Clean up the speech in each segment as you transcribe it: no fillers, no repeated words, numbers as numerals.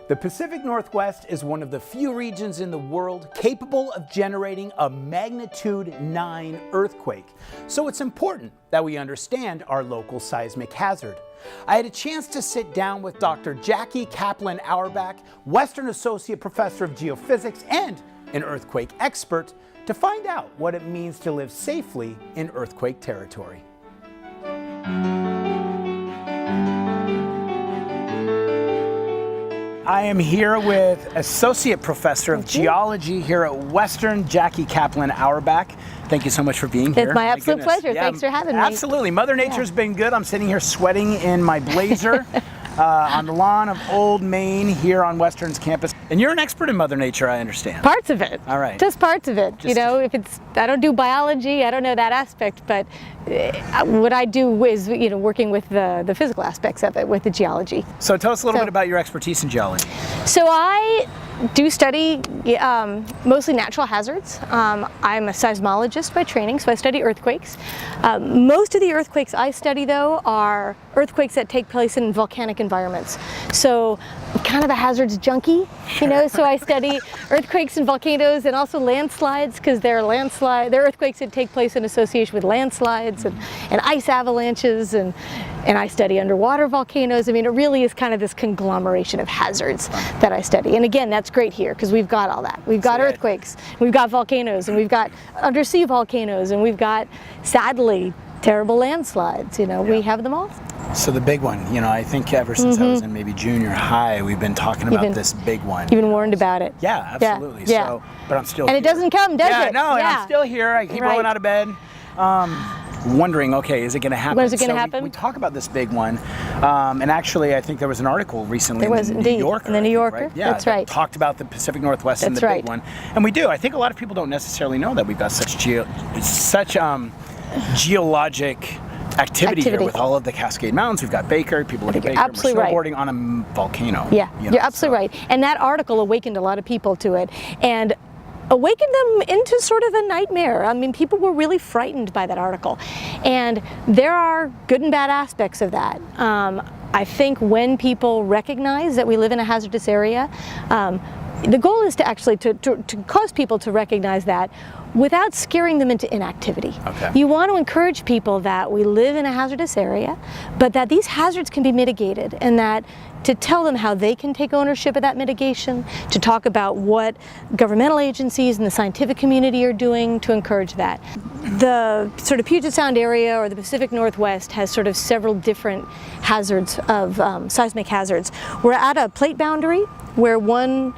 The Pacific Northwest is one of the few regions in the world capable of generating a magnitude 9 earthquake. So it's important that we understand our local seismic hazard. I had a chance to sit down with Dr. Jackie Kaplan Auerbach, Western Associate Professor of Geophysics and an earthquake expert, to find out what it means to live safely in earthquake territory. I am here with Associate Professor of Geology here at Western, Jackie Kaplan Auerbach. Thank you so much for being here. It's my absolute pleasure. Yeah, thanks for having me. Absolutely. Mother Nature's been good. I'm sitting here sweating in my blazer on the lawn of Old Main here on Western's campus. And you're an expert in Mother Nature, I understand. Parts of it. All right. Just parts of it. You know, I don't do biology, I don't know that aspect, but what I do is, working with the physical aspects of it, with the geology. So tell us a little bit about your expertise in geology. So I do study mostly natural hazards. I'm a seismologist by training, so I study earthquakes. Most of the earthquakes I study, though, are earthquakes that take place in volcanic environments. So I'm kind of a hazards junkie, so I study earthquakes and volcanoes and also landslides, because they're earthquakes that take place in association with landslides and ice avalanches, and I study underwater volcanoes. I mean, it really is kind of this conglomeration of hazards that I study. And again, that's great here because we've got all that. We've got earthquakes, we've got volcanoes, and we've got undersea volcanoes, and we've got, sadly, terrible landslides. We have them all. So the big one, I think ever since I was in maybe junior high, we've been talking about this big one. You've been warned about it. Yeah, absolutely. Yeah. So, but I'm still here. And it doesn't come, does it? No, and I'm still here. I keep rolling out of bed. Wondering, okay, is it going to happen? When is it going to happen? We talk about this big one, and actually, I think there was an article recently in the New Yorker. In the New Yorker, right? Yeah, that's right. Talked about the Pacific Northwest and the big one, and we do. I think a lot of people don't necessarily know that we've got such geologic activity here with all of the Cascade Mountains. We've got Baker. People look at Baker. Absolutely we're snowboarding on a volcano. Yeah, you're absolutely right. And that article awakened a lot of people to it, and awakened them into sort of a nightmare. I mean, people were really frightened by that article. And there are good and bad aspects of that. I think when people recognize that we live in a hazardous area, the goal is to actually to cause people to recognize that without scaring them into inactivity. Okay. You want to encourage people that we live in a hazardous area, but that these hazards can be mitigated, and that to tell them how they can take ownership of that mitigation, to talk about what governmental agencies and the scientific community are doing to encourage that. The sort of Puget Sound area or the Pacific Northwest has sort of several different hazards of seismic hazards. We're at a plate boundary where one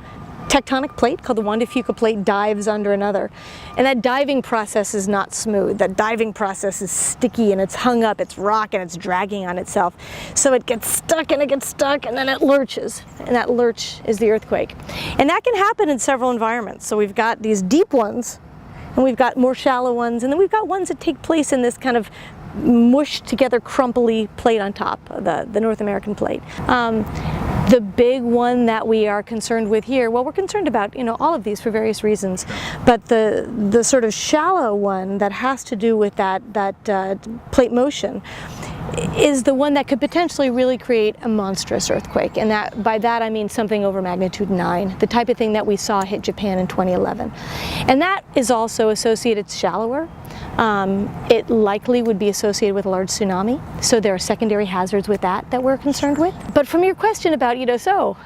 tectonic plate called the Juan de Fuca plate dives under another, and that diving process is not smooth. That diving process is sticky, and it's hung up, it's rock, and it's dragging on itself. So it gets stuck and it gets stuck, and then it lurches, and that lurch is the earthquake. And that can happen in several environments. So we've got these deep ones, and we've got more shallow ones, and then we've got ones that take place in this kind of mushed together crumply plate on top, the North American plate. The big one that we are concerned with here, well, we're concerned about all of these for various reasons, but the sort of shallow one that has to do with that plate motion is the one that could potentially really create a monstrous earthquake, and by that I mean something over magnitude 9, the type of thing that we saw hit Japan in 2011. And that is also associated, it's shallower. It likely would be associated with a large tsunami, so there are secondary hazards with that we're concerned with. But from your question about, so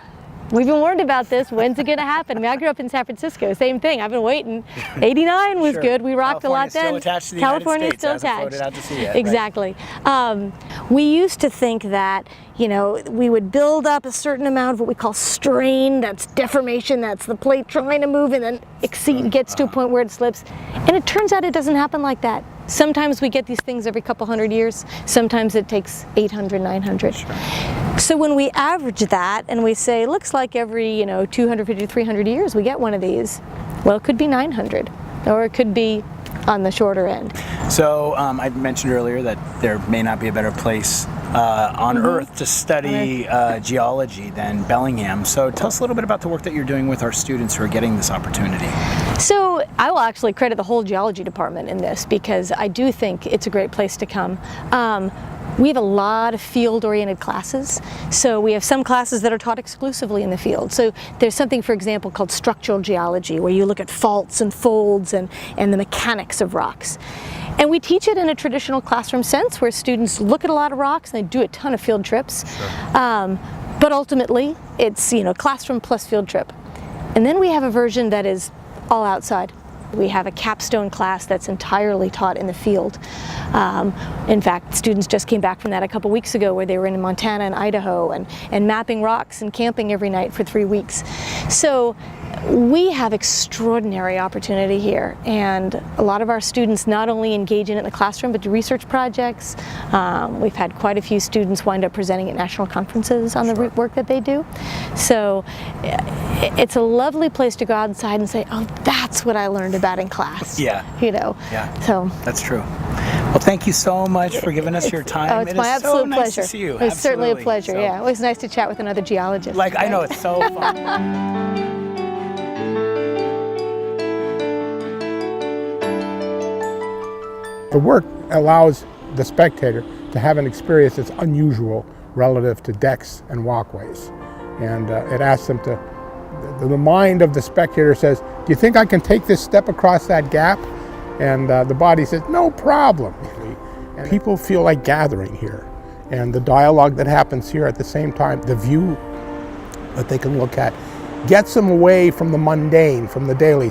we've been warned about this, when's it going to happen? I mean, I grew up in San Francisco, same thing, I've been waiting. 89 was good, we rocked a lot then. California's still attached. Floated out to sea yet, exactly. Right. We used to think that we would build up a certain amount of what we call strain, that's deformation, that's the plate trying to move and then gets to a point where it slips. And it turns out it doesn't happen like that. Sometimes we get these things every couple hundred years, sometimes it takes 800, 900. Sure. So when we average that and we say, looks like every 250 to 300 years we get one of these, well, it could be 900, or it could be on the shorter end. So I mentioned earlier that there may not be a better place on Earth to study geology than Bellingham. So tell us a little bit about the work that you're doing with our students who are getting this opportunity. So I will actually credit the whole geology department in this, because I do think it's a great place to come. We have a lot of field-oriented classes. So we have some classes that are taught exclusively in the field. So there's something, for example, called structural geology, where you look at faults and folds and the mechanics of rocks. And we teach it in a traditional classroom sense, where students look at a lot of rocks and they do a ton of field trips. Sure. But ultimately, it's classroom plus field trip. And then we have a version that is all outside. We have a capstone class that's entirely taught in the field. In fact, students just came back from that a couple weeks ago, where they were in Montana and Idaho and mapping rocks and camping every night for 3 weeks. So we have extraordinary opportunity here, and a lot of our students not only engage in it in the classroom, but do research projects. We've had quite a few students wind up presenting at national conferences on the work that they do. So it's a lovely place to go outside and say, oh, that's what I learned about in class. Yeah. Yeah. So that's true. Well, thank you so much for giving us your time. Oh, it's my absolute nice pleasure. To see you. It's certainly a pleasure. So, Yeah, it was nice to chat with another geologist. Like, I know, it's so fun. The work allows the spectator to have an experience that's unusual relative to decks and walkways. And it asks them to, the mind of the spectator says, do you think I can take this step across that gap? And the body says, no problem. And people feel like gathering here. And the dialogue that happens here at the same time, the view that they can look at, gets them away from the mundane, from the daily.